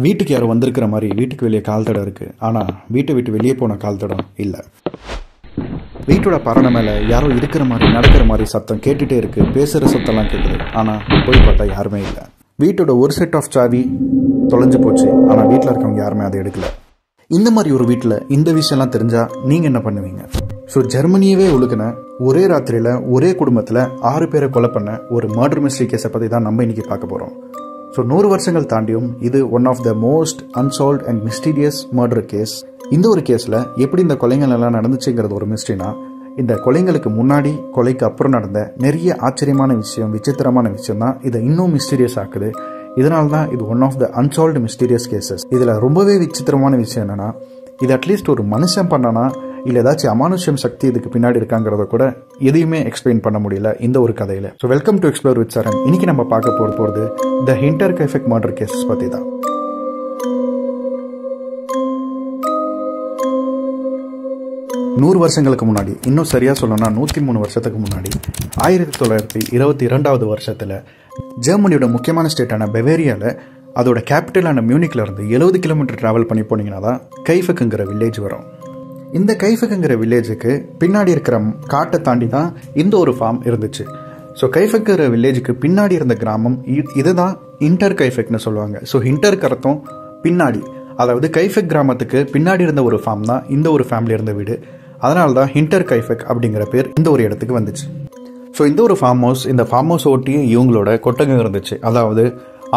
வீட்டுக்கு யாரோ வந்திருக்கிற மாதிரி வீட்டுக்கு வெளியே கால் தடம் இருக்குது. ஆனால் வீட்டை விட்டு வெளியே போன கால் தடம் இல்லை. வீட்டோட பரணை மேலே யாரோ இருக்கிற மாதிரி நடக்கிற மாதிரி சத்தம் கேட்டுகிட்டே இருக்குது. பேசுகிற சத்தம்லாம் கேட்குது. ஆனால் போய் பார்த்தா யாருமே இல்லை. வீட்டோட ஒரு செட் ஆஃப் சாவி தொலைஞ்சு போச்சு. ஆனால் வீட்டில் இருக்கவங்க யாருமே அதை எடுக்கலை. இந்த மாதிரி ஒரு வீட்டில் இந்த விஷயம்லாம் தெரிஞ்சால் நீங்கள் என்ன பண்ணுவீங்க? ஸோ ஜெர்மனியவே ஒழுக்கின ஒரே ராத்திரியில் ஒரே குடும்பத்தில் 6 பேரை கொலை பண்ண ஒரு மர்டர் மிஸ்ட்ரி கேஸை பற்றி தான் நம்ம இன்றைக்கி பார்க்க போகிறோம். ஸோ 100 வருஷங்கள் தாண்டியும் இது one of the most unsolved and mysterious murder case. இந்த ஒரு கேஸில் எப்படி இந்த கொலைகள் எல்லாம் நடந்துச்சுங்கிறது ஒரு மிஸ்ட்ரினா, இந்த கொலைங்களுக்கு முன்னாடி கொலைக்கு அப்புறம் நடந்த நிறைய ஆச்சரியமான விஷயம், விசித்திரமான விஷயம் தான் இதை இன்னும் மிஸ்டீரியஸ் ஆக்குது. இதனால தான் இது one of the unsolved mysterious cases. இதில் ரொம்பவே விசித்திரமான விஷயம் என்னென்னா, இது அட்லீஸ்ட் ஒரு மனுஷன் பண்ணனா இல்லை ஏதாச்சும் அமானுஷ்யம் சக்தி இதுக்கு பின்னாடி இருக்காங்கிறத கூட எதையுமே எக்ஸ்பிளைன் பண்ண முடியல இந்த ஒரு கதையில். So welcome to explore with Charan. இன்னைக்கு நம்ம பார்க்க போகிறது த ஹிண்டர்கைஃபெக் மர்டர் கேசஸ் பற்றி தான். நூறு வருஷங்களுக்கு முன்னாடி, இன்னும் சரியாக சொல்லணும்னா 103 வருஷத்துக்கு முன்னாடி, 1922 வருஷத்தில் ஜெர்மனியோட முக்கியமான ஸ்டேட்டான பெவேரியாவில் அதோட கேபிட்டலான மியூனிக்ல இருந்து 70 கிலோமீட்டர் ட்ராவல் பண்ணி போனீங்கன்னா தான் கைஃபெக்குங்கிற வில்லேஜ் வரும். இந்த கைஃபெக்குங்கிற வில்லேஜுக்கு பின்னாடி இருக்கிற காட்டை தாண்டி தான் இந்த ஒரு ஃபார்ம் இருந்துச்சு. ஸோ கைஃபெக்குங்கிற வில்லேஜுக்கு பின்னாடி இருந்த கிராமம் இதுதான் இன்டர் கைஃபெக்னு சொல்லுவாங்க. ஸோ இன்டருக்கு அர்த்தம் பின்னாடி, அதாவது கைஃபெக் கிராமத்துக்கு பின்னாடி இருந்த ஒரு ஃபார்ம் தான் இந்த ஒரு ஃபேமிலி இருந்த வீடு. அதனால தான் ஹிண்டர் கைஃபெக் அப்படிங்கிற பேர் இந்த ஒரு இடத்துக்கு வந்துச்சு. ஸோ இந்த ஒரு ஃபார்ம் ஹவுஸ், இந்த ஃபார்ம் ஹவுஸ் ஒட்டியும் இவங்களோட கொட்டகம் இருந்துச்சு. அதாவது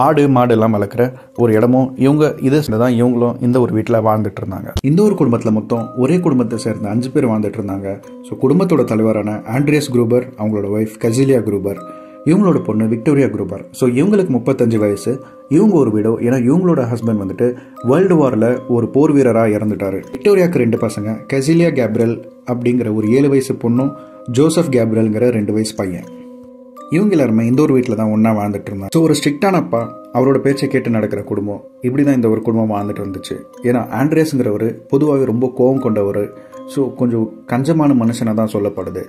ஆடு மாடு எல்லாம் வளர்க்குற ஒரு இடமும் இவங்க இது தான் இவங்களும் இந்த ஒரு வீட்டில் வாழ்ந்துட்டு இருந்தாங்க. இந்த ஒரு குடும்பத்தில் மொத்தம் ஒரே குடும்பத்தை சேர்ந்த 5 பேர் வாழ்ந்துட்டு இருந்தாங்க. ஸோ குடும்பத்தோட தலைவரான ஆண்ட்ரியஸ் குரூபர், அவங்களோட ஒய்ஃப் கசிலியா குரூபர், இவங்களோட பொண்ணு விக்டோரியா குரூபர். ஸோ இவங்களுக்கு 35 வயசு. இவங்க ஒரு வீடோ, ஏன்னா இவங்களோட ஹஸ்பண்ட் வந்துட்டு வேர்ல்டு வாரில் ஒரு போர் வீரராக இறந்துட்டாரு. விக்டோரியாவுக்கு 2 பசங்க, கசிலியா கேப்ரியல் அப்படிங்கிற ஒரு 7 வயசு பொண்ணும், ஜோசப் கேப்ரியல்ங்கிற 2 வயசு பையன். இவங்க எல்லாருமே இந்த ஒரு வீட்டில் தான் ஒன்றா வாழ்ந்துட்டு இருந்தாங்க. ஸோ ஒரு ஸ்ட்ரிக்டான அப்பா, அவரோட பேச்சை கேட்டு நடக்கிற குடும்பம், இப்படி தான் இந்த ஒரு குடும்பம் வாழ்ந்துட்டு இருந்துச்சு. ஏன்னா ஆண்ட்ரியஸ்ங்கிறவர் பொதுவாகவே ரொம்ப கோபம் கொண்டவர். ஸோ கொஞ்சம் கஞ்சமான மனுஷனாக தான் சொல்லப்படுது.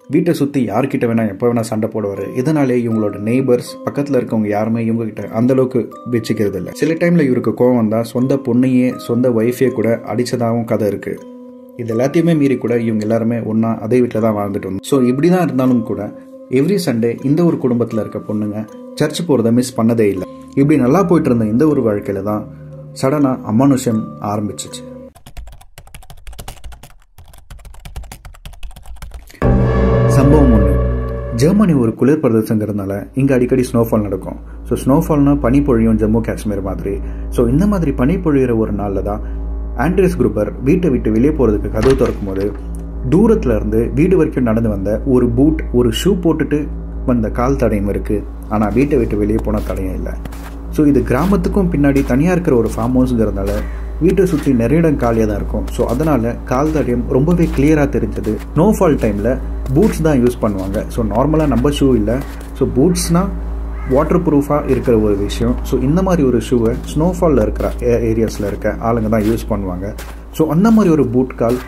வீட்டை சுற்றி யார்கிட்ட வேணால் எப்போ வேணால் சண்டை போடுவார். இதனாலே இவங்களோட நெய்பர்ஸ், பக்கத்தில் இருக்கவங்க யாருமே இவங்ககிட்ட அந்தளவுக்கு வச்சுக்கிறது இல்லை. சில டைமில் இவருக்கு கோவம் வந்தால் சொந்த பொண்ணையே, சொந்த ஒய்ஃபையே கூட அடித்ததாகவும் கதை இருக்குது. இது எல்லாத்தையுமே மீறி கூட இவங்க எல்லாருமே ஒன்றா அதே வீட்டில் தான் வாழ்ந்துட்டு இருந்தோம். ஸோ இப்படி தான் இருந்தாலும் கூட எவ்ரி சண்டே இந்த ஒரு குடும்பத்தில் இருக்க பொண்ணுங்க சர்ச் போகிறத மிஸ் பண்ணதே இல்லை. இப்படி நல்லா போயிட்டு இருந்த இந்த ஒரு வாழ்க்கையில தான் சடனாக அமானுஷ்யம் ஆரம்பிச்சிச்சு. சம்பவம் ஒன்று. ஜெர்மனி ஒரு குளிர் பிரதேசங்கிறதுனால இங்கே அடிக்கடி ஸ்னோஃபால் நடக்கும். ஸோ ஸ்னோஃபால்னா பனி பொழியும் ஜம்மு காஷ்மீர் மாதிரி. ஸோ இந்த மாதிரி பனி பொழிகிற ஒரு நாளில் தான் ஆண்ட்ரியஸ் குரூப்பர் வீட்டை விட்டு வெளியே போகிறதுக்கு கதவு திறக்கும் போது தூரத்துல இருந்து வீடு வரைக்கும் நடந்து வந்த ஒரு பூட், ஒரு ஷூ போட்டுட்டு வந்த கால் தடயம் இருக்குது. ஆனால் வீட்டை விட்டு வெளியே போன தடயம் இல்லை. ஸோ இது கிராமத்துக்கும் பின்னாடி தனியாக இருக்கிற ஒரு ஃபார்ம் ஹவுஸுங்கிறதுனால வீட்டை சுற்றி நிறைய இடம் காலியாக தான் இருக்கும். ஸோ அதனால் கால் தடயம் ரொம்பவே கிளியராக தெரிஞ்சது. ஸ்னோஃபால் டைமில் பூட்ஸ் தான் யூஸ் பண்ணுவாங்க. ஸோ நார்மலாக நம்ம ஷூ இல்லை. ஸோ பூட்ஸ்னால் வாட்டர் ப்ரூஃபாக இருக்கிற ஒரு விஷயம். ஸோ இந்த மாதிரி ஒரு ஷூவை ஸ்னோஃபாலில் இருக்கிற ஏரியாஸில் இருக்க ஆளுங்க தான் யூஸ் பண்ணுவாங்க. ஸோ அந்த மாதிரி ஒரு பூட் கால்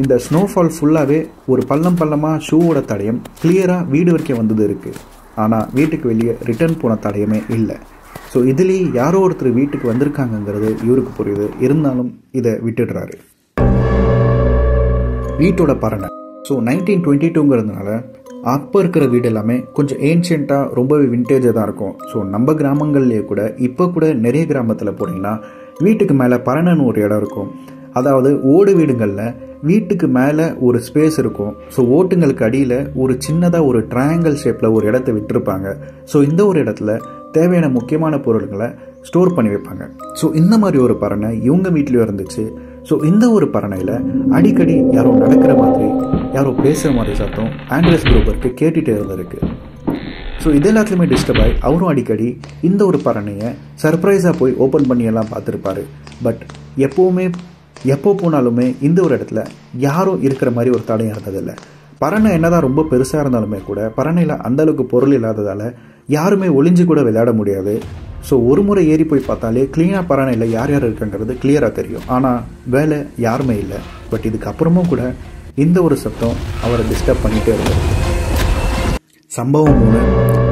இந்த ஸ்னோஃபால் ஃபுல்லாகவே ஒரு பள்ளமாக ஷூவோட தடயம் கிளியராக வீடு வரைக்கும் வந்தது இருக்குது. ஆனால் வீட்டுக்கு வெளியே ரிட்டர்ன் போன தடயமே இல்லை. ஸோ இதுலேயே யாரோ ஒருத்தர் வீட்டுக்கு வந்திருக்காங்கங்கிறது இவருக்கு புரியுது. இருந்தாலும் இதை விட்டுடுறாரு. வீட்டோட பரணை. ஸோ 1922ங்கிறதுனால அப்போ இருக்கிற வீடு எல்லாமே கொஞ்சம் ஏன்ஷியண்ட்டாக ரொம்பவே விண்டேஜாக தான் இருக்கும். ஸோ நம்ம கிராமங்கள்லேயே கூட இப்போ கூட நிறைய கிராமத்தில் போனீங்கன்னா வீட்டுக்கு மேலே பரணன்னு ஒரு இடம் இருக்கும். அதாவது ஓடு வீடுகளில் வீட்டுக்கு மேலே ஒரு ஸ்பேஸ் இருக்கும். ஸோ ஓட்டுங்களுக்கு அடியில் ஒரு சின்னதாக ஒரு ட்ரையாங்கிள் ஷேப்பில் ஒரு இடத்த விட்டுருப்பாங்க. ஸோ இந்த ஒரு இடத்துல தேவையான முக்கியமான பொருட்களை ஸ்டோர் பண்ணி வைப்பாங்க. ஸோ இந்த மாதிரி ஒரு பரணை இவங்க வீட்லேயும் இருந்துச்சு. ஸோ இந்த ஒரு பரணையில் அடிக்கடி யாரோ நடக்கிற மாதிரி, யாரோ பேசுகிற மாதிரி சத்தம் ஆண்ட்ரியஸ் குரூப்பருக்கு கேட்டுகிட்டே இருந்திருக்கு. ஸோ இது எல்லாத்துலேயுமே டிஸ்டர்ப் ஆகி அவரும் அடிக்கடி இந்த ஒரு பரணையை சர்ப்ரைஸாக போய் ஓப்பன் பண்ணியெல்லாம் பார்த்துருப்பாரு. பட் எப்போ போனாலுமே இந்த ஒரு இடத்துல யாரும் இருக்கிற மாதிரி ஒரு தடையாக இருந்ததில்லை. பரணை என்னதான் ரொம்ப பெருசாக இருந்தாலுமே கூட பரணையில் அந்தளவுக்கு பொருள் இல்லாததால் யாருமே ஒளிஞ்சு கூட விளையாட முடியாது. ஸோ ஒரு முறை ஏறி போய் பார்த்தாலே கிளீனாக பரணையில் யார் யார் இருக்காங்கிறது கிளியராக தெரியும். ஆனால் வேலை யாருமே இல்லை. பட் இதுக்கப்புறமும் கூட இந்த ஒரு சத்தம் அவரை டிஸ்டர்ப் பண்ணிகிட்டே இருந்தது. சம்பவம் 3.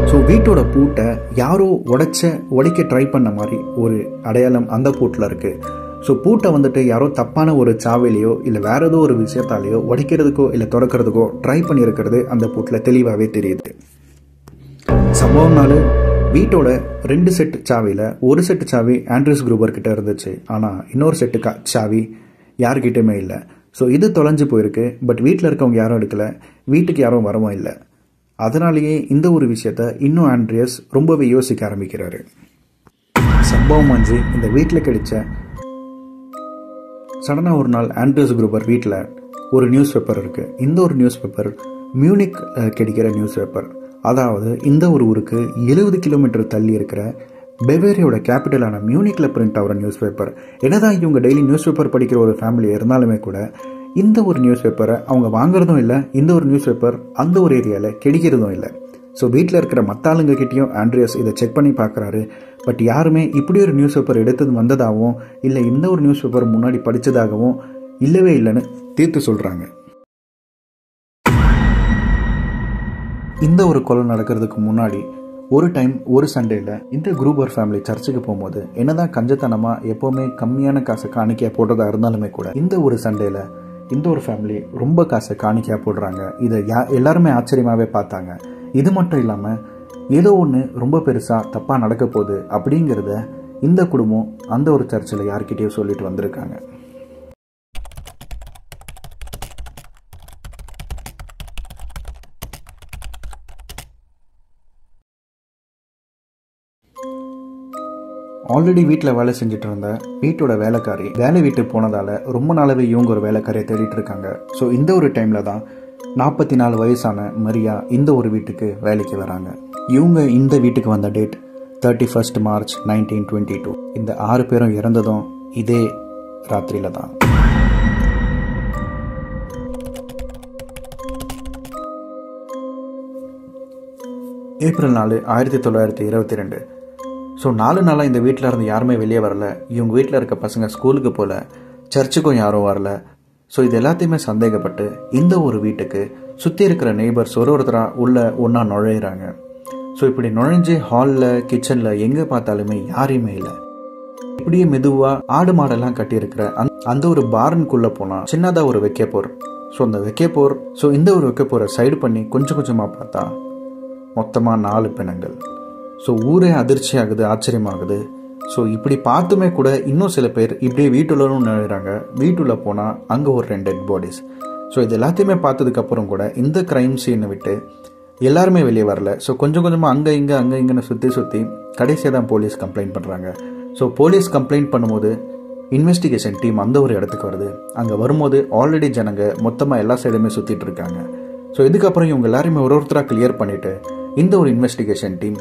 ஸோ வீட்டோட பூட்டை யாரோ உடைக்க ட்ரை பண்ண மாதிரி ஒரு அடையாளம் அந்த பூட்டில் இருக்குது. ஸோ பூட்டை வந்துட்டு யாரோ தப்பான ஒரு சாவிலையோ இல்லை வேற ஏதோ ஒரு விஷயத்தாலேயோ உடைக்கிறதுக்கோ இல்லை திறக்கிறதுக்கோ ட்ரை பண்ணியிருக்கிறது அந்த பூட்டில் தெளிவாகவே தெரியுது. சம்பவம் நாள் வீட்டோட 2 செட்டு சாவியில் ஒரு செட்டு சாவி ஆண்ட்ரியூஸ் குரூபர் கிட்ட இருந்துச்சு. ஆனால் இன்னொரு செட்டு சாவி யார்கிட்டயுமே இல்லை. ஸோ இது தொலைஞ்சு போயிருக்கு. பட் வீட்டில் இருக்கவங்க யாரும் எடுக்கலை, வீட்டுக்கு யாரும் வரவும் இல்லை. அதனாலேயே இந்த ஒரு விஷயத்த இன்னும் ஆண்ட்ரியஸ் ரொம்பவே யோசிக்க ஆரம்பிக்கிறாரு. சம்பவம் அஞ்சு இந்த வீட்டில் கிடைச்ச சடனாக ஒரு நாள் ஆண்ட்ரியஸ் குரூபர் வீட்டில் ஒரு நியூஸ் பேப்பர் இருக்குது. இந்த ஒரு நியூஸ் பேப்பர் மியூனிக் கிடைக்கிற நியூஸ் பேப்பர். அதாவது இந்த ஒரு ஊருக்கு 70 கிலோமீட்டர் தள்ளி இருக்கிற பெவேரியோட கேபிட்டலான மியூனிக்கில் பிரிண்ட் ஆகிற நியூஸ் பேப்பர். என்னதான் இவங்க டெய்லி நியூஸ் பேப்பர் படிக்கிற ஒரு ஃபேமிலி இருந்தாலுமே கூட இந்த ஒரு நியூஸ் பேப்பரை அவங்க வாங்குறதும் இல்லை, இந்த ஒரு நியூஸ் பேப்பர் அந்த ஒரு ஏரியாவில் கிடைக்கிறதும் இல்லை. ஸோ வீட்டில் இருக்கிற மற்ற ஆளுங்ககிட்டையும் ஆண்ட்ரியஸ் இதை செக் பண்ணி பார்க்குறாரு. பட் யாருமே இப்படி ஒரு நியூஸ் பேப்பர் எடுத்தது வந்ததாகவும் இல்லை இந்த ஒரு நியூஸ் பேப்பர் முன்னாடி படித்ததாகவும் இல்லவே இல்லைன்னு தீர்த்து சொல்கிறாங்க. இந்த ஒரு கொலை நடக்கிறதுக்கு முன்னாடி ஒரு டைம் ஒரு சண்டேல இந்த குரூபர் ஃபேமிலி சர்ச்சுக்கு போகும்போது என்னதான் கஞ்சத்தனமாக எப்போவுமே கம்மியான காசை காணிக்கையாக போட்டதா இருந்தாலுமே கூட இந்த ஒரு சண்டேல இந்த ஒரு ஃபேமிலி ரொம்ப காசை காணிக்கையாக போடுறாங்க. இதை எல்லாருமே ஆச்சரியமாகவே பார்த்தாங்க. இது மட்டும் இல்லாமல் ஏதோ ஒன்று ரொம்ப பெருசாக தப்பாக நடக்க போகுது அப்படிங்கிறத இந்த குடும்பம் அந்த ஒரு சர்ச்சில் யார்கிட்டயோ சொல்லிட்டு வந்திருக்காங்க. ஆல்ரெடி வீட்டில் வேலை செஞ்சுட்டு இருந்த வீட்டோட வேலைக்காரி வேலை வீட்டுக்கு போனதால் ரொம்ப நாளாவே இவங்க ஒரு வேலைக்காரியை தேடிட்டு இருக்காங்க. ஸோ இந்த ஒரு டைமில் தான் 44 வயசான மரியா இந்த ஒரு வீட்டுக்கு வேலைக்கு வராங்க. இவங்க இந்த வீட்டுக்கு வந்த டேட் 31 மார்ச் 1922. இந்த 6 பேரும் இறந்ததும் இதே ராத்திரியில தான். ஏப்ரல் 4 1922. ஸோ 4 நாளாக இந்த வீட்டில் இருந்து யாருமே வெளியே வரல. இவங்க வீட்டில் இருக்க பசங்க ஸ்கூலுக்கு போகல, சர்ச்சுக்கும் யாரும் வரல. ஸோ இது எல்லாத்தையுமே சந்தேகப்பட்டு இந்த ஒரு வீட்டுக்கு சுற்றி இருக்கிற நெய்பர்ஸ் ஒருத்தராக உள்ள ஒன்றா நுழையிறாங்க. ஸோ இப்படி நுழைஞ்சு ஹாலில் கிச்சனில் எங்கே பார்த்தாலுமே யாரையுமே இல்லை. இப்படியே மெதுவாக ஆடு மாடெல்லாம் கட்டியிருக்கிற அந்த ஒரு பார்னுக்குள்ளே போனால் சின்னதாக ஒரு வைக்கப்போர். ஸோ அந்த வைக்கப்போர் இந்த ஒரு வைக்கப்போரை சைடு பண்ணி கொஞ்சம் கொஞ்சமாக பார்த்தா மொத்தமாக 4 பிணங்கள். ஸோ ஊரே அதிர்ச்சி ஆகுது, ஆச்சரியமாகுது. ஸோ இப்படி பார்த்துமே கூட இன்னும் சில பேர் இப்படியே வீட்டுள்ளனும் நுழைகிறாங்க. வீட்டுள்ள போனால் அங்கே ஒரு 2 டெட் பாடிஸ். ஸோ இது எல்லாத்தையுமே பார்த்ததுக்கப்புறம் கூட இந்த க்ரைம் சீனை விட்டு எல்லாருமே வெளியே வரல. ஸோ கொஞ்சம் கொஞ்சமாக அங்கே இங்கேன்னு சுற்றி கடைசியாக தான் போலீஸ் கம்ப்ளைண்ட் பண்ணுறாங்க. ஸோ போலீஸ் கம்ப்ளைண்ட் பண்ணும்போது இன்வெஸ்டிகேஷன் டீம் அந்த ஒரு இடத்துக்கு வருது. அங்கே வரும்போது ஆல்ரெடி ஜனங்க மொத்தமாக எல்லா சைடுமே சுற்றிட்டு இருக்காங்க. ஸோ இதுக்கப்புறம் இவங்க எல்லாருமே ஒருத்தராக கிளியர் பண்ணிவிட்டு இந்த ஒரு இன்வெஸ்டிகேஷன் டீம்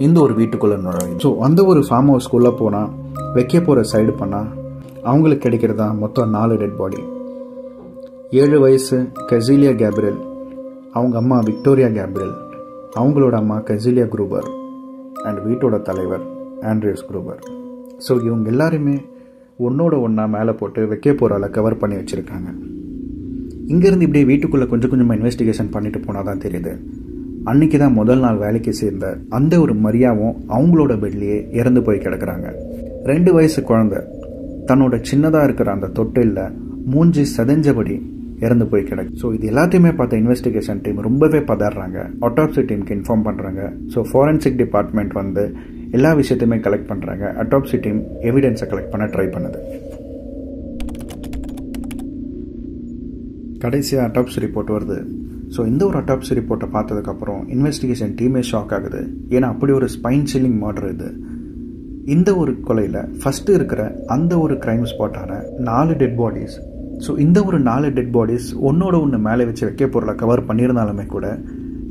இந்த ஒரு வீட்டுக்குள்ளே நுழையும். ஸோ அந்த ஒரு ஃபார்ம் ஹவுஸ்க்குள்ளே போனால் வைக்க போகிற சைடு பண்ணால் அவங்களுக்கு கிடைக்கிறதா மொத்தம் 4 டெட் பாடி. 7 வயசு கெசிலியா கேப்ரியல், அவங்க அம்மா விக்டோரியா கேப்ரியல், அவங்களோட அம்மா கெசிலியா குரூபர் அண்ட் வீட்டோட தலைவர் ஆண்ட்ரியஸ் குரூபர். ஸோ இவங்க எல்லாருமே ஒன்றோட ஒன்றா மேலே போட்டு வைக்க போகிறால கவர் பண்ணி வச்சுருக்காங்க. இங்கேருந்து இப்படியே வீட்டுக்குள்ளே கொஞ்சம் கொஞ்சமாக இன்வெஸ்டிகேஷன் பண்ணிட்டு போனால் தான் தெரியுது. அன்றைக்கி தான் முதல் நாள் வேலைக்கு சேர்ந்த அந்த ஒரு மரியாவும் அவங்களோட பெட்லேயே இறந்து போய் கிடக்குறாங்க. 2 வயசு குழந்தை தன்னோட சின்னதாக இருக்கிற அந்த தொட்டிலில் மூஞ்சி செதஞ்சபடி இறந்து போய் கிடக்கு. ஸோ இது எல்லாத்தையுமே பார்த்த இன்வெஸ்டிகேஷன் டீம் ரொம்பவே பதறாங்க. ஆட்டோப்சி டீமுக்கு இன்ஃபார்ம் பண்ணுறாங்க. ஸோ ஃபாரன்சிக் டிபார்ட்மெண்ட் வந்து எல்லா விஷயத்தையுமே கலெக்ட் பண்ணுறாங்க. ஆட்டோப்சி டீம் எவிடன்ஸை கலெக்ட் பண்ண ட்ரை பண்ணுது. கடைசியாக ஆட்டோப்சி ரிப்போர்ட் வருது. ஸோ இந்த ஒரு ஆட்டோப்சி ரிப்போர்ட்டை பார்த்ததுக்கப்புறம் இன்வெஸ்டிகேஷன் டீமே ஷாக் ஆகுது. ஏன்னா அப்படி ஒரு ஸ்பைன் சில்லிங் மர்டர் இது. இந்த ஒரு கொலையில் ஃபஸ்ட்டு இருக்கிற அந்த ஒரு க்ரைம் ஸ்பாட்டான 4 டெட் பாடிஸ். ஸோ இந்த ஒரு 4 டெட் பாடிஸ் ஒன்னோட ஒன்று மேலே வச்சு வைக்க பொருளை கவர் பண்ணியிருந்தாலுமே கூட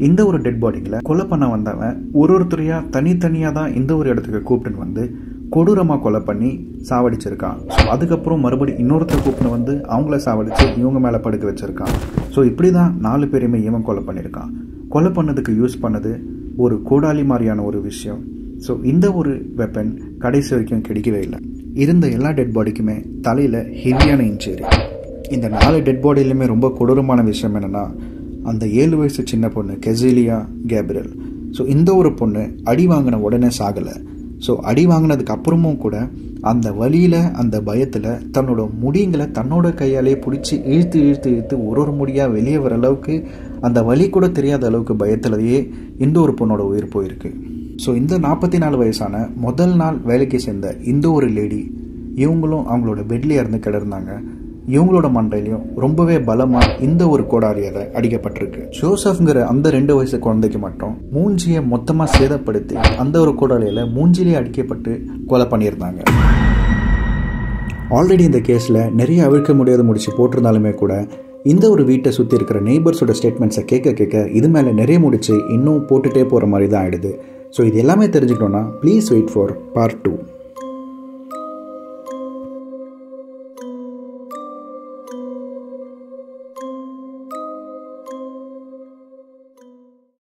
இந்த ஒரு டெட் பாடிகளை கொலை பண்ண வந்தவன் ஒருத்தரையாக தனித்தனியாக தான் இந்த ஒரு இடத்துக்கு கூப்பிட்டுன்னு வந்து கொடூரமாக கொலை பண்ணி சாவடிச்சிருக்கான். ஸோ அதுக்கப்புறம் மறுபடியும் இன்னொருத்தர் கூப்பிட்டு வந்து அவங்கள சாவடிச்சு இவங்க மேலே படுக்க வச்சிருக்கான். ஸோ இப்படி தான் 4 பேரையுமே இவன் கொலை பண்ணியிருக்கான். கொலை பண்ணதுக்கு யூஸ் பண்ணது ஒரு கோடாலி மாதிரியான ஒரு விஷயம். ஸோ இந்த ஒரு வெப்பன் கடைசி வரைக்கும் கிடைக்கவே இல்லை. இருந்த எல்லா டெட் பாடிக்குமே தலையில் ஹெவியான இன்ஜுரி. இந்த 4 டெட் பாடியிலுமே ரொம்ப கொடூரமான விஷயம் என்னென்னா அந்த 7 வயசு சின்ன பொண்ணு கெசிலியா கேப்ரியல். ஸோ இந்த ஒரு பொண்ணு அடி வாங்கின உடனே சாகலை. ஸோ அடி வாங்கினதுக்கு அப்புறமும் கூட அந்த வலியில் அந்த பயத்தில் தன்னோட முடிங்களை தன்னோட கையாலே பிடிச்சி இழுத்து இழுத்து இழுத்து ஒரு முடியாக வெளியே வர அளவுக்கு அந்த வலி கூட தெரியாத அளவுக்கு பயத்திலேயே இந்த ஒரு பொண்ணோட உயிர் போயிருக்கு. ஸோ இந்த 44 வயசான முதல் நாள் வேலைக்கு சேர்ந்த இந்த ஒரு லேடி இவங்களும் அவங்களோட பெட்லேயே இருந்து கிடந்தாங்க. இவங்களோட மண்டையிலையும் ரொம்பவே பலமாக இந்த ஒரு கோடாரியால் அடிக்கப்பட்டிருக்கு. ஜோசப்ங்கிற அந்த 2 வயசு குழந்தைக்கு மட்டும் மூஞ்சியை மொத்தமாக சேதப்படுத்தி அந்த ஒரு கோடாரியால் மூஞ்சிலே அடிக்கப்பட்டு கொலை பண்ணியிருந்தாங்க. ஆல்ரெடி இந்த கேஸில் நிறைய அவிழ்க்க முடியாத முடிச்சு போட்டிருந்தாலுமே கூட இந்த ஒரு வீட்டை சுற்றி இருக்கிற நெய்பர்ஸோட ஸ்டேட்மெண்ட்ஸை கேட்க இது மேலே நிறைய முடிச்சு இன்னும் போட்டுகிட்டே போகிற மாதிரி தான் ஆகிடுது. ஸோ இது எல்லாமே தெரிஞ்சுக்கணுன்னா ப்ளீஸ் வெயிட் ஃபார் பார்ட் 2.